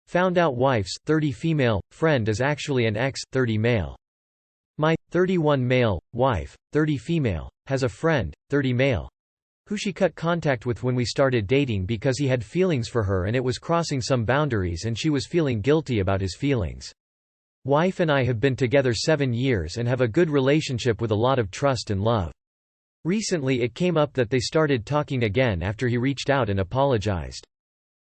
Found out wife's 30 female friend is actually an ex 30 male. My 31 male wife, 30 female, has a friend, 30 male, who she cut contact with when we started dating because he had feelings for her and it was crossing some boundaries and she was feeling guilty about his feelings. Wife and I have been together 7 years and have a good relationship with a lot of trust and love. Recently it came up that they started talking again after he reached out and apologized.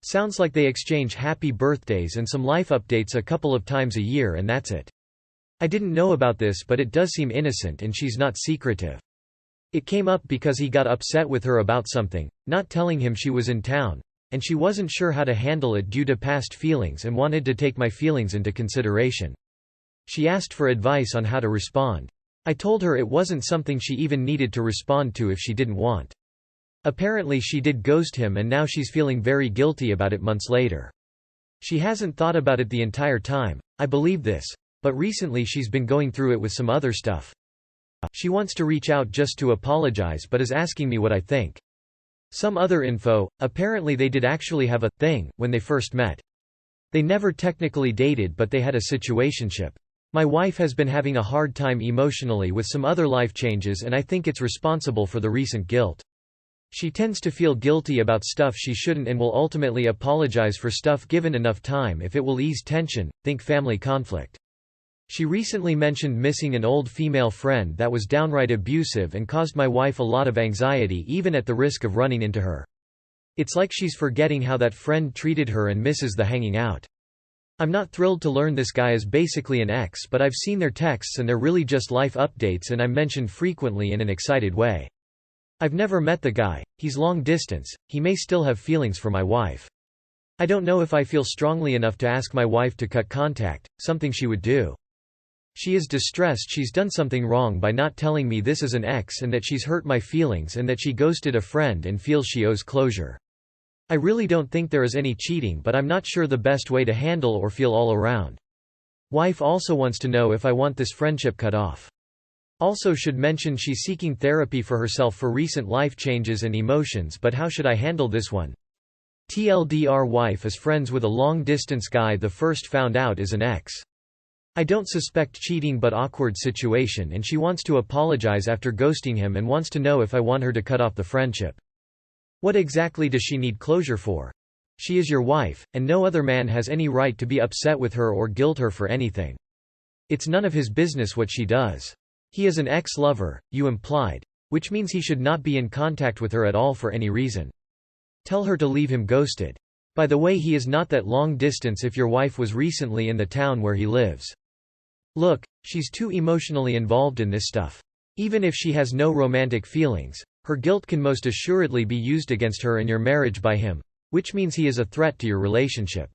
Sounds like they exchange happy birthdays and some life updates a couple of times a year and that's it. I didn't know about this but it does seem innocent and she's not secretive. It came up because he got upset with her about something, not telling him she was in town, and she wasn't sure how to handle it due to past feelings and wanted to take my feelings into consideration. She asked for advice on how to respond. I told her it wasn't something she even needed to respond to if she didn't want. Apparently she did ghost him and now she's feeling very guilty about it months later. She hasn't thought about it the entire time, I believe this, but recently she's been going through it with some other stuff. She wants to reach out just to apologize but is asking me what I think. Some other info, apparently they did actually have a thing when they first met. They never technically dated but they had a situationship. My wife has been having a hard time emotionally with some other life changes and I think it's responsible for the recent guilt. She tends to feel guilty about stuff she shouldn't and will ultimately apologize for stuff given enough time if it will ease tension, think family conflict. She recently mentioned missing an old female friend that was downright abusive and caused my wife a lot of anxiety even at the risk of running into her. It's like she's forgetting how that friend treated her and misses the hanging out. I'm not thrilled to learn this guy is basically an ex but I've seen their texts and they're really just life updates and I'm mentioned frequently in an excited way. I've never met the guy, he's long distance, he may still have feelings for my wife. I don't know if I feel strongly enough to ask my wife to cut contact, something she would do. She is distressed she's done something wrong by not telling me this is an ex and that she's hurt my feelings and that she ghosted a friend and feels she owes closure. I really don't think there is any cheating but I'm not sure the best way to handle or feel all around. Wife also wants to know if I want this friendship cut off. Also should mention she's seeking therapy for herself for recent life changes and emotions but how should I handle this one? TLDR wife is friends with a long-distance guy the first found out is an ex. I don't suspect cheating but awkward situation and she wants to apologize after ghosting him and wants to know if I want her to cut off the friendship. What exactly does she need closure for? She is your wife, and no other man has any right to be upset with her or guilt her for anything. It's none of his business what she does. He is an ex-lover, you implied, which means he should not be in contact with her at all for any reason. Tell her to leave him ghosted. By the way, he is not that long distance if your wife was recently in the town where he lives. Look, she's too emotionally involved in this stuff. Even if she has no romantic feelings, her guilt can most assuredly be used against her and your marriage by him, which means he is a threat to your relationship.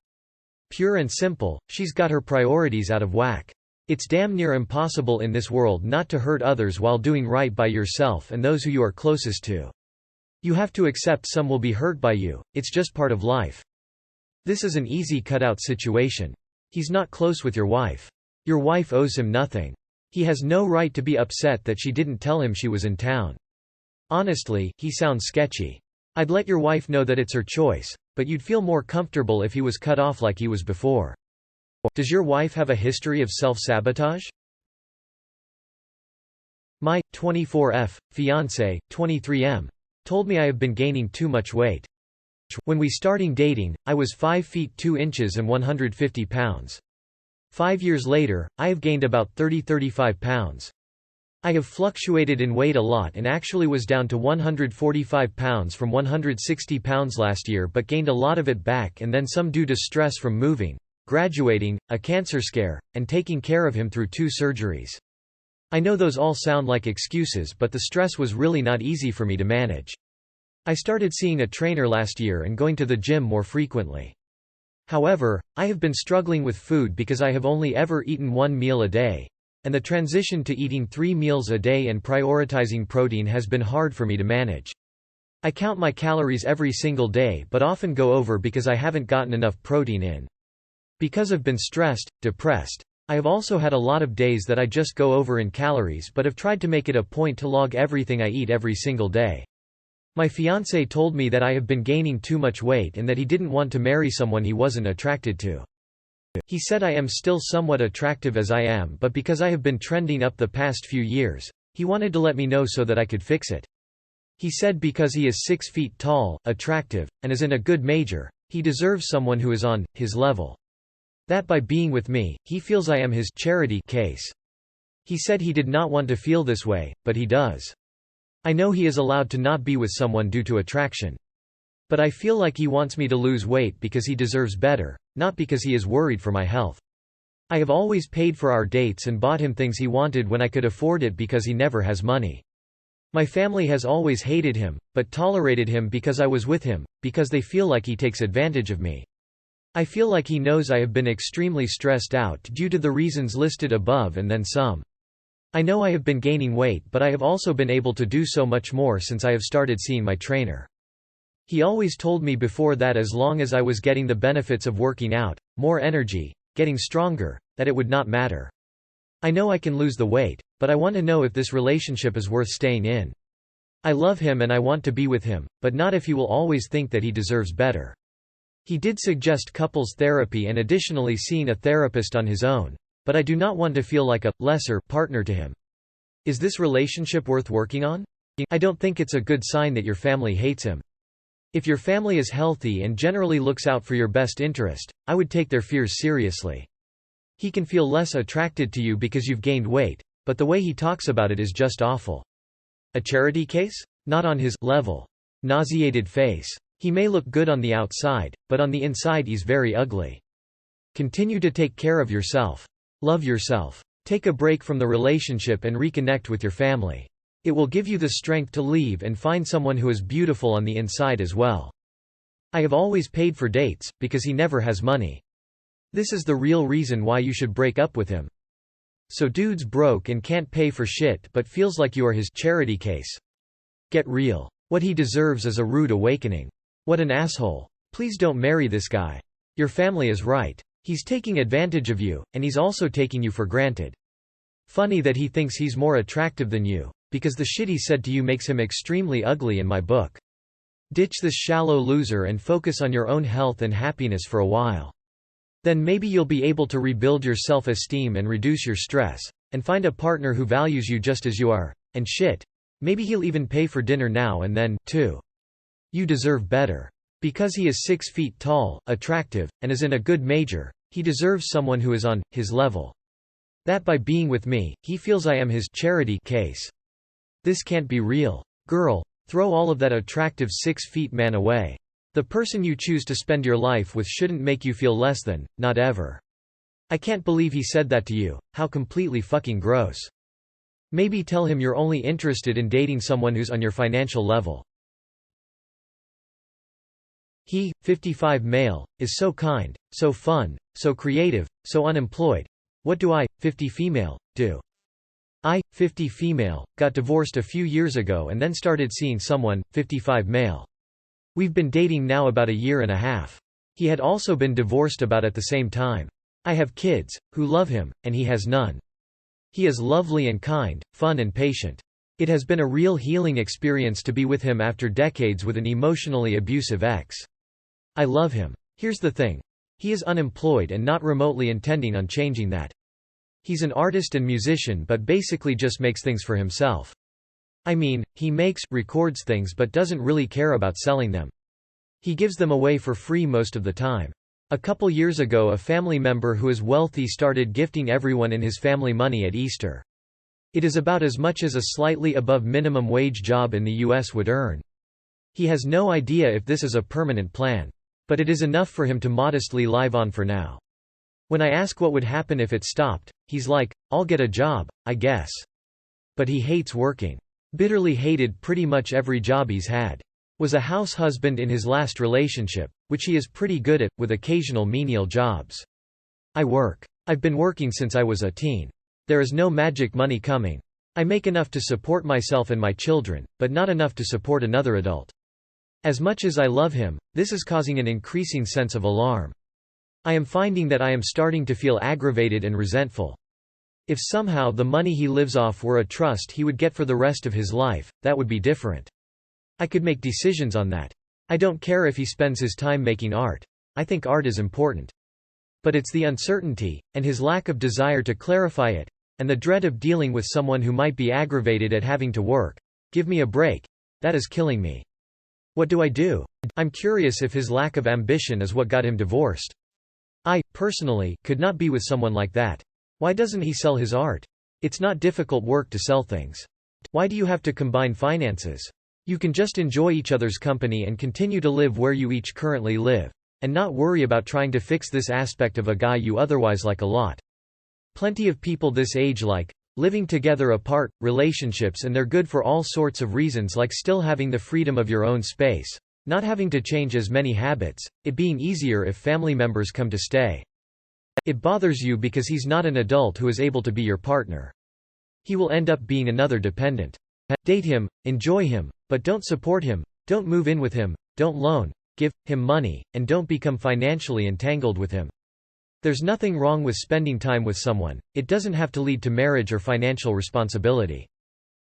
Pure and simple, she's got her priorities out of whack. It's damn near impossible in this world not to hurt others while doing right by yourself and those who you are closest to. You have to accept some will be hurt by you, it's just part of life. This is an easy cutout situation. He's not close with your wife. Your wife owes him nothing. He has no right to be upset that she didn't tell him she was in town. Honestly, he sounds sketchy. I'd let your wife know that it's her choice, but you'd feel more comfortable if he was cut off like he was before. Does your wife have a history of self-sabotage? My 24F fiancé, 23M, told me I have been gaining too much weight. When we starting dating, I was 5 feet 2 inches and 150 pounds. 5 years later, I have gained about 30–35 pounds. I have fluctuated in weight a lot and actually was down to 145 pounds from 160 pounds last year but gained a lot of it back and then some due to stress from moving, graduating, a cancer scare, and taking care of him through 2 surgeries. I know those all sound like excuses but the stress was really not easy for me to manage. I started seeing a trainer last year and going to the gym more frequently. However, I have been struggling with food because I have only ever eaten 1 meal a day, and the transition to eating 3 meals a day and prioritizing protein has been hard for me to manage. I count my calories every single day but often go over because I haven't gotten enough protein in. Because I've been stressed, depressed. I have also had a lot of days that I just go over in calories but have tried to make it a point to log everything I eat every single day. My fiancé told me that I have been gaining too much weight and that he didn't want to marry someone he wasn't attracted to. He said I am still somewhat attractive as I am, but because I have been trending up the past few years, he wanted to let me know so that I could fix it. He said because he is 6 feet tall, attractive, and is in a good major, he deserves someone who is on his level. That by being with me, he feels I am his charity case. He said he did not want to feel this way, but he does. I know he is allowed to not be with someone due to attraction. But I feel like he wants me to lose weight because he deserves better, not because he is worried for my health. I have always paid for our dates and bought him things he wanted when I could afford it because he never has money. My family has always hated him, but tolerated him because I was with him, because they feel like he takes advantage of me. I feel like he knows I have been extremely stressed out due to the reasons listed above and then some. I know I have been gaining weight, but I have also been able to do so much more since I have started seeing my trainer. He always told me before that as long as I was getting the benefits of working out, more energy, getting stronger, that it would not matter. I know I can lose the weight, but I want to know if this relationship is worth staying in. I love him and I want to be with him, but not if he will always think that he deserves better. He did suggest couples therapy and additionally seeing a therapist on his own, but I do not want to feel like a lesser partner to him. Is this relationship worth working on? I don't think it's a good sign that your family hates him. If your family is healthy and generally looks out for your best interest, I would take their fears seriously. He can feel less attracted to you because you've gained weight, but the way he talks about it is just awful. A charity case? Not on his level. Nauseated face. He may look good on the outside, but on the inside he's very ugly. Continue to take care of yourself. Love yourself. Take a break from the relationship and reconnect with your family. It will give you the strength to leave and find someone who is beautiful on the inside as well. I have always paid for dates, because he never has money. This is the real reason why you should break up with him. So dude's broke and can't pay for shit but feels like you are his charity case. Get real. What he deserves is a rude awakening. What an asshole. Please don't marry this guy. Your family is right. He's taking advantage of you, and he's also taking you for granted. Funny that he thinks he's more attractive than you, because the shit he said to you makes him extremely ugly in my book. Ditch this shallow loser and focus on your own health and happiness for a while. Then maybe you'll be able to rebuild your self-esteem and reduce your stress, and find a partner who values you just as you are, and shit. Maybe he'll even pay for dinner now and then, too. You deserve better. Because he is 6 feet tall, attractive, and is in a good major, he deserves someone who is on his level. That by being with me, he feels I am his charity case. This can't be real. Girl, throw all of that attractive 6 feet man away. The person you choose to spend your life with shouldn't make you feel less than, not ever. I can't believe he said that to you, how completely fucking gross. Maybe tell him you're only interested in dating someone who's on your financial level. He, 55 male, is so kind, so fun, so creative, so unemployed. What do I, 50 female, do? I, 50 female, got divorced a few years ago and then started seeing someone, 55 male. We've been dating now about a year and a half. He had also been divorced about at the same time. I have kids, who love him, and he has none. He is lovely and kind, fun and patient. It has been a real healing experience to be with him after decades with an emotionally abusive ex. I love him. Here's the thing. He is unemployed and not remotely intending on changing that. He's an artist and musician but basically just makes things for himself. I mean, he records things but doesn't really care about selling them. He gives them away for free most of the time. A couple years ago a family member who is wealthy started gifting everyone in his family money at Easter. It is about as much as a slightly above minimum wage job in the US would earn. He has no idea if this is a permanent plan. But it is enough for him to modestly live on for now. When I ask what would happen if it stopped, he's like, I'll get a job, I guess. But he hates working. Bitterly hated pretty much every job he's had. Was a house husband in his last relationship, which he is pretty good at, with occasional menial jobs. I work. I've been working since I was a teen. There is no magic money coming. I make enough to support myself and my children, but not enough to support another adult. As much as I love him, this is causing an increasing sense of alarm. I am finding that I am starting to feel aggravated and resentful. If somehow the money he lives off were a trust he would get for the rest of his life, that would be different. I could make decisions on that. I don't care if he spends his time making art. I think art is important. But it's the uncertainty, and his lack of desire to clarify it, and the dread of dealing with someone who might be aggravated at having to work. Give me a break. That is killing me. What do I do? I'm curious if his lack of ambition is what got him divorced. I, personally, could not be with someone like that. Why doesn't he sell his art? It's not difficult work to sell things. Why do you have to combine finances? You can just enjoy each other's company and continue to live where you each currently live, and not worry about trying to fix this aspect of a guy you otherwise like a lot. Plenty of people this age like living together apart, relationships, and they're good for all sorts of reasons, like still having the freedom of your own space, not having to change as many habits, it being easier if family members come to stay. It bothers you because he's not an adult who is able to be your partner. He will end up being another dependent. Date him, enjoy him, but don't support him, don't move in with him, don't loan, give him money, and don't become financially entangled with him. There's nothing wrong with spending time with someone, it doesn't have to lead to marriage or financial responsibility.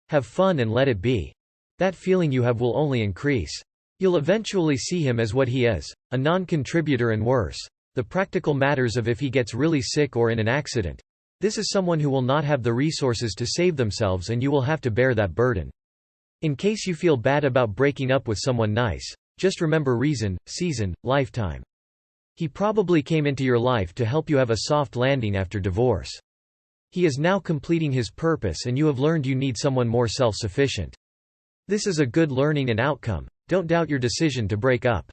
Have fun and let it be. That feeling you have will only increase. You'll eventually see him as what he is, a non-contributor and worse. The practical matters of if he gets really sick or in an accident. This is someone who will not have the resources to save themselves, and you will have to bear that burden. In case you feel bad about breaking up with someone nice, just remember reason, season, lifetime. He probably came into your life to help you have a soft landing after divorce. He is now completing his purpose, and you have learned you need someone more self-sufficient. This is a good learning and outcome. Don't doubt your decision to break up.